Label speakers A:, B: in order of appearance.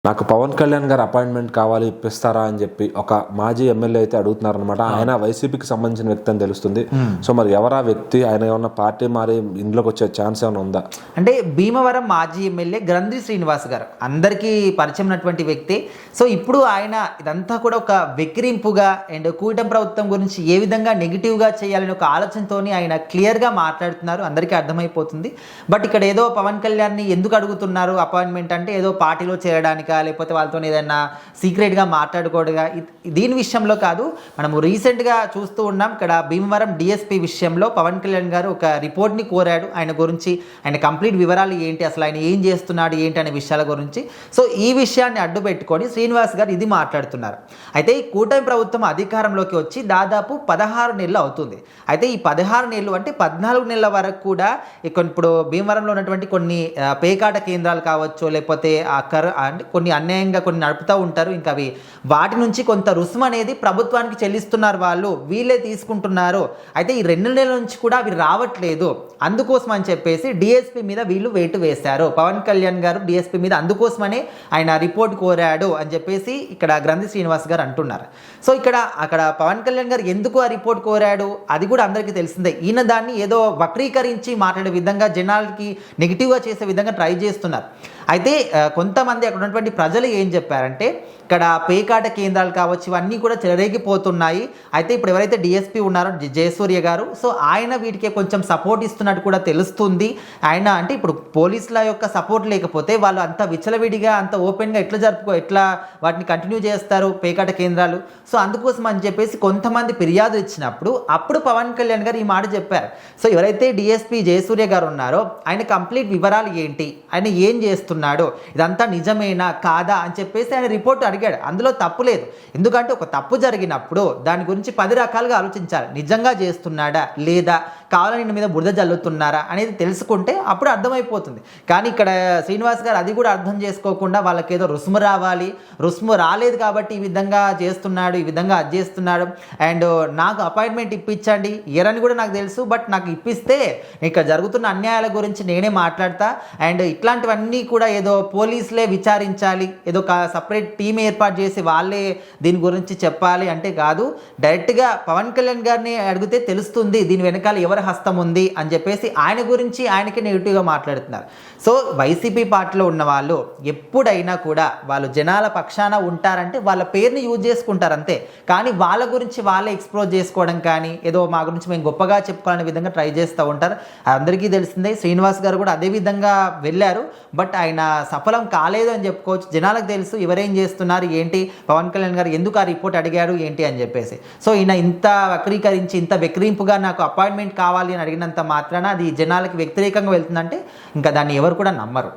A: నాకు పవన్ కళ్యాణ్ గారు అపాయింట్మెంట్ కావాలి, ఇప్పిస్తారా అని చెప్పి ఒక మాజీ ఎమ్మెల్యే అయితే అడుగుతున్నారనమాట. ఆయన వైసీపీకి సంబంధించిన వ్యక్తి అని తెలుస్తుంది. సో మరి ఎవరా వ్యక్తి, ఆయన ఏమన్నా పార్టీ మారి ఇంట్లోకి వచ్చే ఛాన్స్ ఏమైనా ఉందా?
B: అంటే భీమవరం మాజీ ఎమ్మెల్యే గ్రంథి శ్రీనివాస్ గారు అందరికీ పరిచయం ఉన్నటువంటి వ్యక్తి. సో ఇప్పుడు ఆయన ఇదంతా కూడా ఒక వెక్కిరింపుగా అండ్ కూటమి ప్రభుత్వం గురించి ఏ విధంగా నెగిటివ్గా చేయాలని ఒక ఆలోచనతోని ఆయన క్లియర్గా మాట్లాడుతున్నారు, అందరికీ అర్థమైపోతుంది. బట్ ఇక్కడ ఏదో పవన్ కళ్యాణ్ని ఎందుకు అడుగుతున్నారు అపాయింట్మెంట్ అంటే ఏదో పార్టీలో చేరడానికా లేకపోతే వాళ్ళతో ఏదైనా సీక్రెట్గా మాట్లాడుకోవడంగా, దీని విషయంలో కాదు. మనము రీసెంట్గా చూస్తూ ఉన్నాం ఇక్కడ భీమవరం డిఎస్పీ విషయంలో పవన్ కళ్యాణ్ గారు ఒక రిపోర్ట్ని కోరాడు ఆయన గురించి, ఆయన కంప్లీట్ వివరాలు ఏంటి, అసలు ఆయన ఏం చేస్తున్నాడు ఏంటి అనే విషయాల గురించి. సో ఈ విషయాన్ని అడ్డు పెట్టుకొని శ్రీనివాస్ గారు ఇది మాట్లాడుతున్నారు. అయితే ఈ కూటమి ప్రభుత్వం అధికారంలోకి వచ్చి దాదాపు 16 నెలలు అవుతుంది. అయితే ఈ 16 నెలలు అంటే 14 నెలల వరకు కూడా ఇప్పుడు భీమవరంలో ఉన్నటువంటి కొన్ని పేకాట కేంద్రాలు కావచ్చు, లేకపోతే అంటే కొన్ని అన్యాయంగా కొన్ని నడుపుతూ ఉంటారు, ఇంకా అవి వాటి నుంచి కొంత రుసుము అనేది ప్రభుత్వానికి చెల్లిస్తున్నారు, వీళ్ళే తీసుకుంటున్నారు. అయితే ఈ 2 నెలల నుంచి కూడా అవి రావట్లేదు. అందుకోసం అని చెప్పేసి డిఎస్పీ మీద వీళ్ళు వేటు వేశారు. పవన్ కళ్యాణ్ గారు డిఎస్పీ మీద అందుకోసమనే ఆయన రిపోర్ట్ కోరాడు అని చెప్పేసి ఇక్కడ గ్రంథి శ్రీనివాస్ గారు అంటున్నారు. సో అక్కడ పవన్ కళ్యాణ్ గారు ఎందుకు ఆ రిపోర్ట్ కోరాడు అది కూడా అందరికీ తెలిసిందే. ఈయన దాన్ని ఏదో వక్రీకరించి మాట్లాడే విధంగా, జనాలకి నెగిటివ్గా చేసే విధంగా ట్రై చేస్తున్నారు. అయితే కొంతమంది అక్కడ ఉన్నటువంటి ప్రజలు ఏం చెప్పారంటే ఇక్కడ పేకాట కేంద్రాలు కావచ్చు ఇవన్నీ కూడా చెలరేగిపోతున్నాయి. అయితే ఇప్పుడు ఎవరైతే డిఎస్పీ ఉన్నారో జయసూర్య గారు, సో ఆయన వీటికి కొంచెం సపోర్ట్ ఇస్తున్నట్టు కూడా తెలుస్తుంది. ఆయన అంటే ఇప్పుడు పోలీసుల యొక్క సపోర్ట్ లేకపోతే వాళ్ళు అంత విచ్చలవిడిగా అంత ఓపెన్గా ఎట్లా వాటిని కంటిన్యూ చేస్తారు పేకాట కేంద్రాలు. సో అందుకోసం అని చెప్పేసి కొంతమంది ఫిర్యాదు ఇచ్చినప్పుడు అప్పుడు పవన్ కళ్యాణ్ గారు ఈ మాట చెప్పారు. సో ఎవరైతే డిఎస్పీ జయసూర్య గారు ఉన్నారో ఆయన కంప్లీట్ వివరాలు ఏంటి, ఆయన ఏం చేస్తున్నాడో, ఇదంతా నిజమేనా కాదా అని చెప్పేసి ఆయన రిపోర్ట్ అడిగాడు. అందులో తప్పు లేదు. ఎందుకంటే ఒక తప్పు జరిగినప్పుడు దాని గురించి 10 రకాలుగా ఆలోచించాలి. నిజంగా చేస్తున్నాడా లేదా, కావాలని మీద బురద జల్లుతున్నారా అనేది తెలుసుకుంటే అప్పుడు అర్థమైపోతుంది. కానీ ఇక్కడ శ్రీనివాస్ గారు అది కూడా అర్థం చేసుకోకుండా వాళ్ళకి ఏదో రుసుము రావాలి, రుసుము రాలేదు కాబట్టి ఈ విధంగా చేస్తున్నాడు, ఈ విధంగా అది చేస్తున్నాడు, అండ్ నాకు అపాయింట్మెంట్ ఇప్పించండి ఇయరని కూడా నాకు తెలుసు, బట్ నాకు ఇప్పిస్తే ఇక్కడ జరుగుతున్న అన్యాయాల గురించి నేనే మాట్లాడతా, అండ్ ఇట్లాంటివన్నీ కూడా ఏదో పోలీసులే విచారించాలి, ఏదో ఒక సపరేట్ టీం ఏర్పాటు చేసి వాళ్ళే దీని గురించి చెప్పాలి అంటే కాదు. డైరెక్ట్గా పవన్ కళ్యాణ్ గారిని అడిగితే తెలుస్తుంది దీని వెనకాల ఎవరి హస్తం ఉంది అని చెప్పేసి ఆయన గురించి ఆయనకి నెగిటివ్గా మాట్లాడుతున్నారు. సో వైసీపీ పార్టీలో ఉన్న వాళ్ళు ఎప్పుడైనా కూడా వాళ్ళు జనాల పక్షాన ఉంటారంటే వాళ్ళ పేరుని యూజ్ చేసుకుంటారు అంతే, కానీ వాళ్ళ గురించి వాళ్ళే ఎక్స్ప్లోర్ చేసుకోవడం కానీ ఏదో మా గురించి మేము గొప్పగా చెప్పుకోవాలనే విధంగా ట్రై చేస్తూ ఉంటారు. అందరికీ తెలిసిందే. శ్రీనివాస్ గారు కూడా అదే విధంగా వెళ్ళారు, బట్ ఆయన సఫలం కాలేదు అని చెప్పుకోవచ్చు. జనాలకు తెలుసు ఎవరేం చేస్తున్నారు ఏంటి, పవన్ కళ్యాణ్ గారు ఎందుకు ఆ రిపోర్ట్ అడిగారు ఏంటి అని చెప్పేసి. సో ఈయన ఇంత వక్రీకరించి ఇంత వెక్రింపుగా నాకు అపాయింట్మెంట్ కావాలి అని అడిగినంత మాత్రాన అది జనాలకి వ్యతిరేకంగా వెళ్తుందంటే ఇంకా దాన్ని ఎవరు కూడా నమ్మరు.